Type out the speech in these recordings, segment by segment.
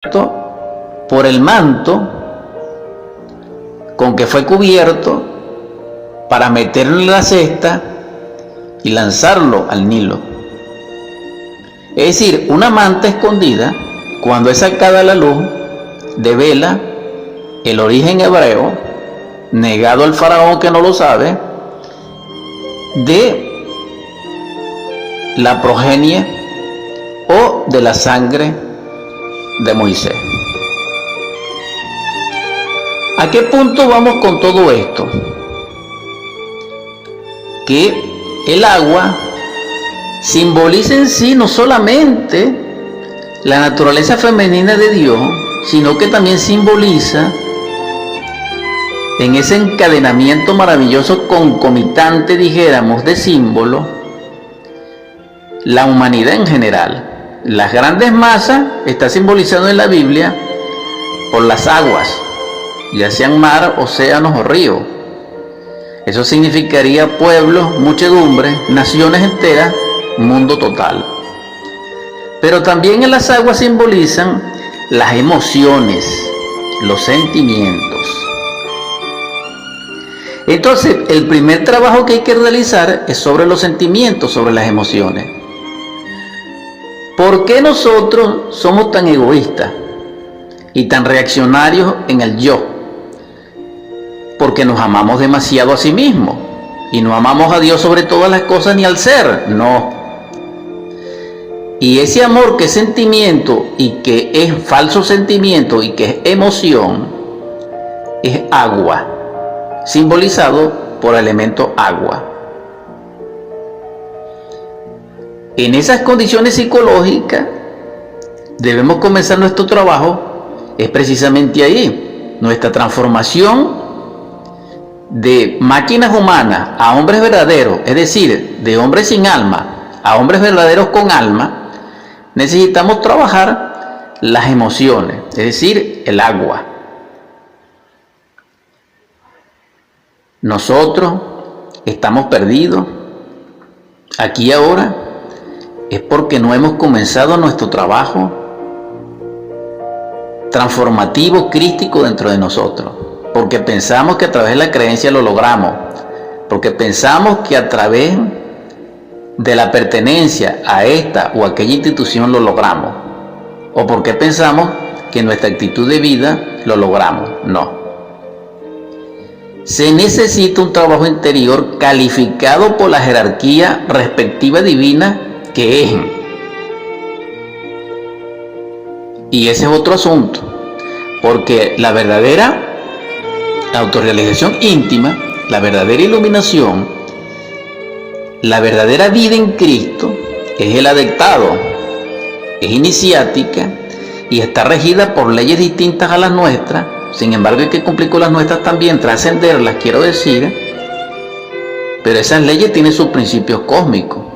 por el manto con que fue cubierto para meterlo en la cesta y lanzarlo al Nilo. Es decir, una manta escondida, cuando es sacada a la luz, devela el origen hebreo, negado al faraón que no lo sabe, de la progenie o de la sangre de Moisés. ¿A qué punto vamos con todo esto? Que el agua simboliza en sí no solamente la naturaleza femenina de Dios, sino que también simboliza, en ese encadenamiento maravilloso concomitante, dijéramos, de símbolos, la humanidad en general. Las grandes masas está simbolizado en la Biblia por las aguas, ya sean mar, océanos o ríos. Eso significaría pueblos, muchedumbres, naciones enteras, mundo total. Pero también en las aguas simbolizan las emociones, los sentimientos. Entonces, el primer trabajo que hay que realizar es sobre los sentimientos, sobre las emociones. ¿Por qué nosotros somos tan egoístas y tan reaccionarios en el yo? Porque nos amamos demasiado a sí mismos y no amamos a Dios sobre todas las cosas ni al ser, no. Y ese amor que es sentimiento y que es falso sentimiento y que es emoción, es agua, simbolizado por el elemento agua. En esas condiciones psicológicas debemos comenzar nuestro trabajo, es precisamente ahí, nuestra transformación de máquinas humanas a hombres verdaderos, es decir, de hombres sin alma a hombres verdaderos con alma. Necesitamos trabajar las emociones, es decir, el agua. Nosotros estamos perdidos aquí y ahora, es porque no hemos comenzado nuestro trabajo transformativo, crístico dentro de nosotros, porque pensamos que a través de la creencia lo logramos, porque pensamos que a través de la pertenencia a esta o aquella institución lo logramos, o porque pensamos que nuestra actitud de vida lo logramos. No. Se necesita un trabajo interior calificado por la jerarquía respectiva divina que es. Y ese es otro asunto, porque la verdadera autorrealización íntima, la verdadera iluminación, la verdadera vida en Cristo es el adectado, es iniciática y está regida por leyes distintas a las nuestras. Sin embargo, hay que cumplir con las nuestras también, trascenderlas, quiero decir, pero esas leyes tienen sus principios cósmicos.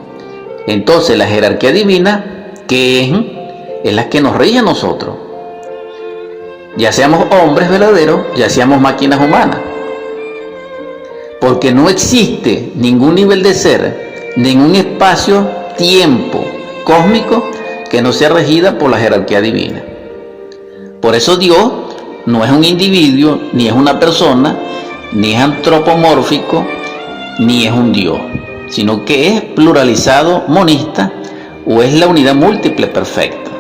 Entonces, la jerarquía divina, que es la que nos rige a nosotros, ya seamos hombres verdaderos, ya seamos máquinas humanas, porque no existe ningún nivel de ser, ningún espacio-tiempo cósmico que no sea regida por la jerarquía divina. Por eso Dios no es un individuo, ni es una persona, ni es antropomórfico, ni es un Dios, sino que es pluralizado, monista, o es la unidad múltiple perfecta.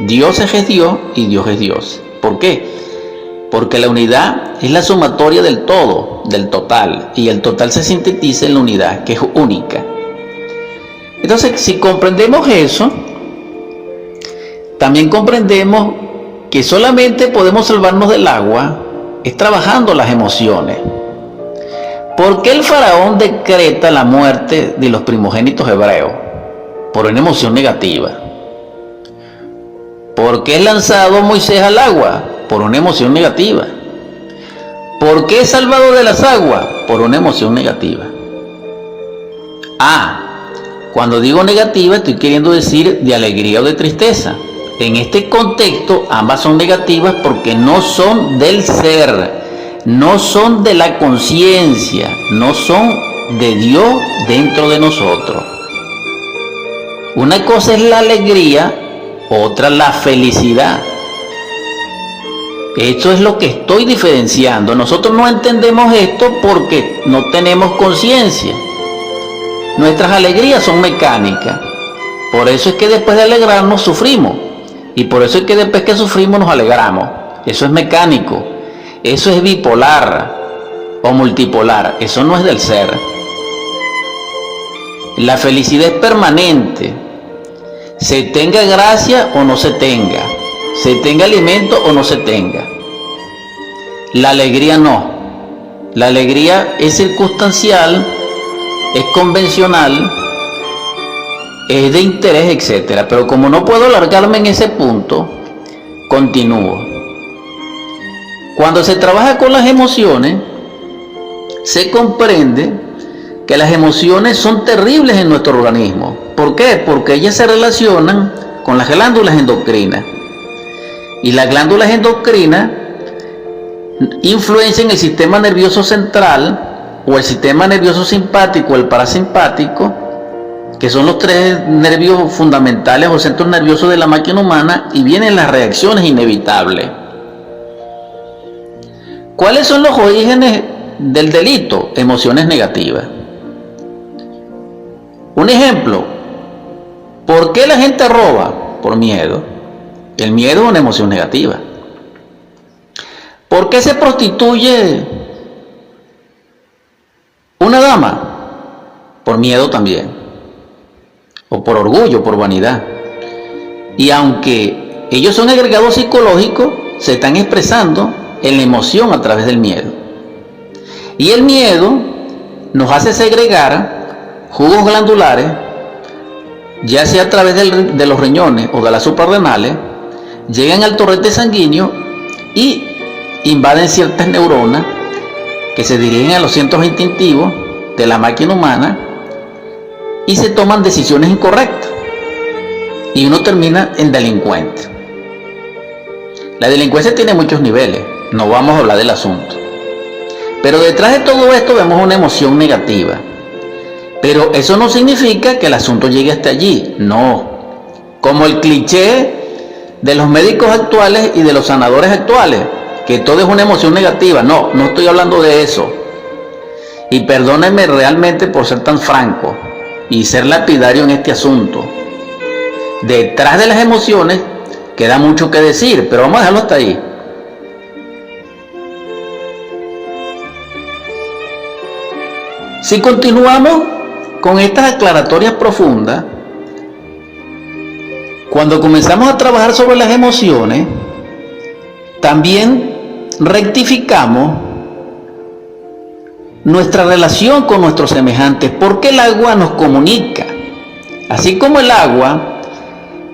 Dios es Dios y Dios es Dios. ¿Por qué? Porque la unidad es la sumatoria del todo, del total, y el total se sintetiza en la unidad, que es única. Entonces, si comprendemos eso, también comprendemos que solamente podemos salvarnos del agua es trabajando las emociones. ¿Por qué el faraón decreta la muerte de los primogénitos hebreos? Por una emoción negativa. ¿Por qué es lanzado Moisés al agua? Por una emoción negativa. ¿Por qué es salvado de las aguas? Por una emoción negativa. Cuando digo negativa estoy queriendo decir de alegría o de tristeza. En este contexto ambas son negativas porque no son del ser, no son de la conciencia, no son de Dios dentro de nosotros. Una cosa es la alegría, otra la felicidad. Esto es lo que estoy diferenciando. Nosotros no entendemos esto porque no tenemos conciencia. Nuestras alegrías son mecánicas. Por eso es que después de alegrarnos sufrimos. Y por eso es que después que sufrimos nos alegramos. Eso es mecánico. Eso es bipolar o multipolar. Eso no es del ser. La felicidad es permanente. Se tenga gracia o no se tenga. Se tenga alimento o no se tenga. La alegría no. La alegría es circunstancial, es convencional, es de interés, etc. Pero como no puedo alargarme en ese punto, continúo. Cuando se trabaja con las emociones, se comprende que las emociones son terribles en nuestro organismo. ¿Por qué? Porque ellas se relacionan con las glándulas endocrinas. Y las glándulas endocrinas influencian el sistema nervioso central o el sistema nervioso simpático o el parasimpático, que son los tres nervios fundamentales o centros nerviosos de la máquina humana, y vienen las reacciones inevitables. ¿Cuáles son los orígenes del delito? Emociones negativas. Un ejemplo, ¿por qué la gente roba? Por miedo. El miedo es una emoción negativa. ¿Por qué se prostituye una dama? Por miedo también. O por orgullo, por vanidad. Y aunque ellos son agregados psicológicos, se están expresando en la emoción a través del miedo. Y el miedo nos hace segregar jugos glandulares, ya sea a través de los riñones o de las suprarrenales, llegan al torrente sanguíneo y invaden ciertas neuronas que se dirigen a los centros instintivos de la máquina humana y se toman decisiones incorrectas. Y uno termina en delincuente. La delincuencia tiene muchos niveles, no vamos a hablar del asunto. Pero detrás de todo esto vemos una emoción negativa. Pero eso no significa que el asunto llegue hasta allí, no. Como el cliché de los médicos actuales y de los sanadores actuales, que todo es una emoción negativa. No, no estoy hablando de eso. Y perdónenme realmente por ser tan franco y ser lapidario en este asunto. Detrás de las emociones queda mucho que decir, pero vamos a dejarlo hasta ahí. Si continuamos con estas aclaratorias profundas, cuando comenzamos a trabajar sobre las emociones, también rectificamos nuestra relación con nuestros semejantes, porque el agua nos comunica. Así como el agua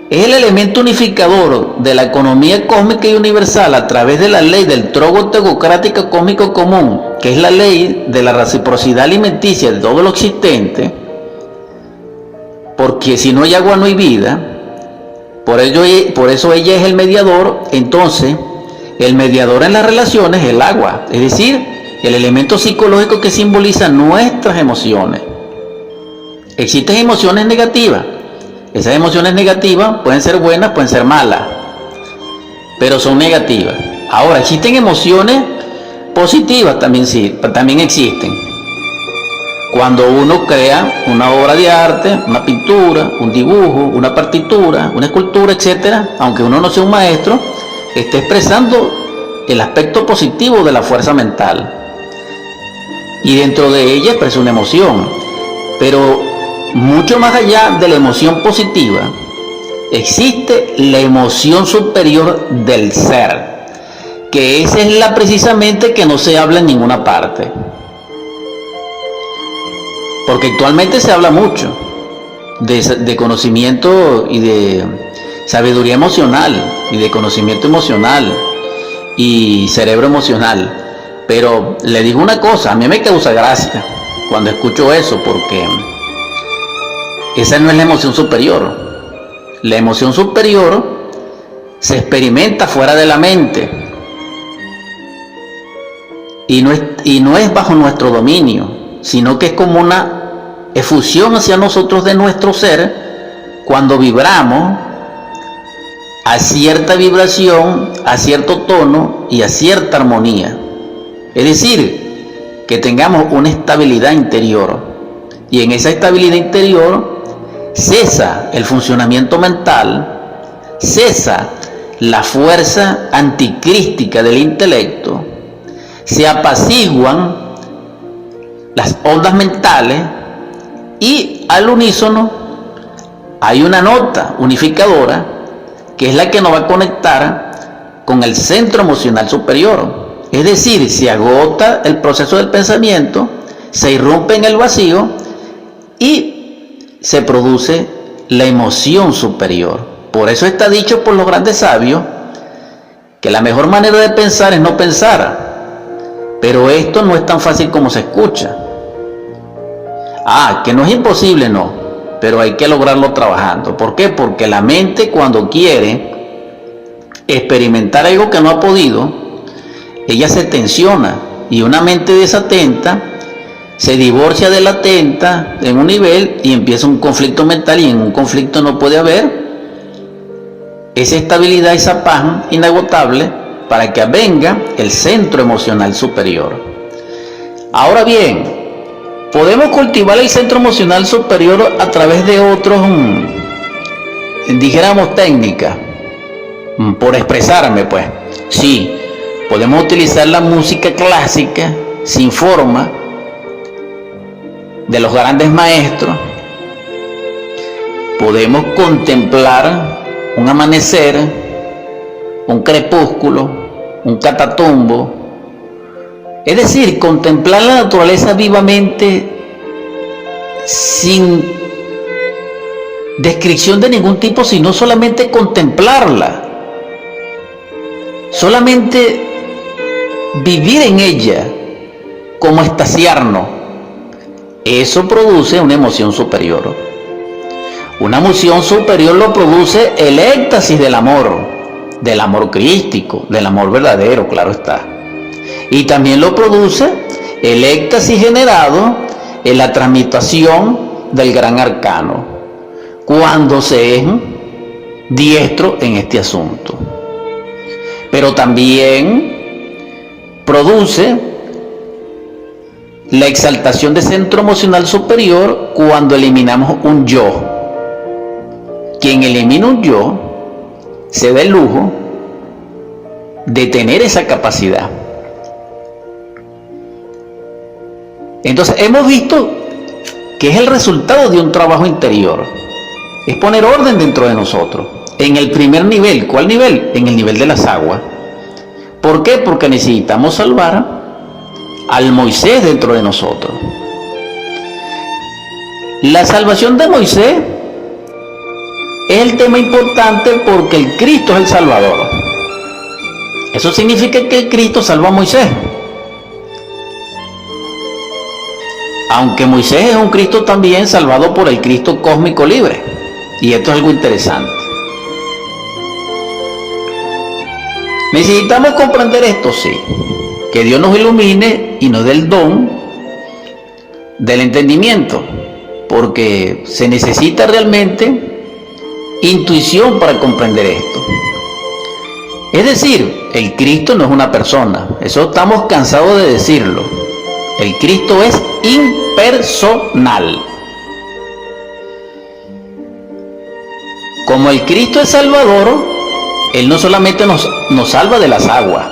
es el elemento unificador de la economía cósmica y universal a través de la ley del trogo tegocrático cósmico común, que es la ley de la reciprocidad alimenticia de todo lo existente, porque si no hay agua no hay vida, por eso ella es el mediador. Entonces el mediador en las relaciones es el agua, es decir, el elemento psicológico que simboliza nuestras emociones. Existen emociones negativas. Esas emociones negativas pueden ser buenas, pueden ser malas, pero son negativas. Ahora, existen emociones positivas también, sí, también existen. Cuando uno crea una obra de arte, una pintura, un dibujo, una partitura, una escultura, etcétera, aunque uno no sea un maestro, está expresando el aspecto positivo de la fuerza mental. Y dentro de ella expresa una emoción. Pero mucho más allá de la emoción positiva, existe la emoción superior del ser, que esa es la precisamente que no se habla en ninguna parte. Porque actualmente se habla mucho de conocimiento y de sabiduría emocional, y de conocimiento emocional, y cerebro emocional. Pero le digo una cosa, a mí me causa gracia cuando escucho eso, porque esa no es la emoción superior. La emoción superior se experimenta fuera de la mente y no es bajo nuestro dominio, sino que es como una efusión hacia nosotros de nuestro ser cuando vibramos a cierta vibración, a cierto tono y a cierta armonía. Es decir, que tengamos una estabilidad interior. Y en esa estabilidad interior cesa el funcionamiento mental, cesa la fuerza anticrística del intelecto, se apaciguan las ondas mentales y al unísono hay una nota unificadora que es la que nos va a conectar con el centro emocional superior. Es decir, se agota el proceso del pensamiento, se irrumpe en el vacío y se produce la emoción superior. Por eso está dicho por los grandes sabios que la mejor manera de pensar es no pensar. Pero esto no es tan fácil como se escucha. Que no es imposible, no, pero hay que lograrlo trabajando. ¿Por qué? Porque la mente, cuando quiere experimentar algo que no ha podido, ella se tensiona, y una mente desatenta se divorcia de la atenta en un nivel y empieza un conflicto mental, y en un conflicto no puede haber esa estabilidad, esa paz inagotable para que venga el centro emocional superior. Ahora bien, podemos cultivar el centro emocional superior a través de otros, dijéramos, técnicas, por expresarme, pues. Sí, podemos utilizar la música clásica, sin forma, de los grandes maestros. Podemos contemplar un amanecer, un crepúsculo, un catatumbo. Es decir, contemplar la naturaleza vivamente, sin descripción de ningún tipo, sino solamente contemplarla, solamente vivir en ella, como extasiarnos. Eso produce una emoción superior. Una emoción superior lo produce el éxtasis del amor crístico, del amor verdadero, claro está. Y también lo produce el éxtasis generado en la transmutación del gran arcano, cuando se es diestro en este asunto. Pero también produce la exaltación de centro emocional superior cuando eliminamos un yo. Quien elimina un yo se da el lujo de tener esa capacidad. Entonces hemos visto que es el resultado de un trabajo interior, es poner orden dentro de nosotros. En el primer nivel, ¿cuál nivel? En el nivel de las aguas. ¿Por qué? Porque necesitamos salvar al Moisés dentro de nosotros. La salvación de Moisés es el tema importante porque el Cristo es el Salvador. Eso significa que el Cristo salvó a Moisés. Aunque Moisés es un Cristo también salvado por el Cristo cósmico libre. Y esto es algo interesante. Necesitamos comprender esto, sí. Que Dios nos ilumine y nos dé el don del entendimiento. Porque se necesita realmente intuición para comprender esto. Es decir, el Cristo no es una persona. Eso estamos cansados de decirlo. El Cristo es impersonal. Como el Cristo es Salvador, Él no solamente nos salva de las aguas,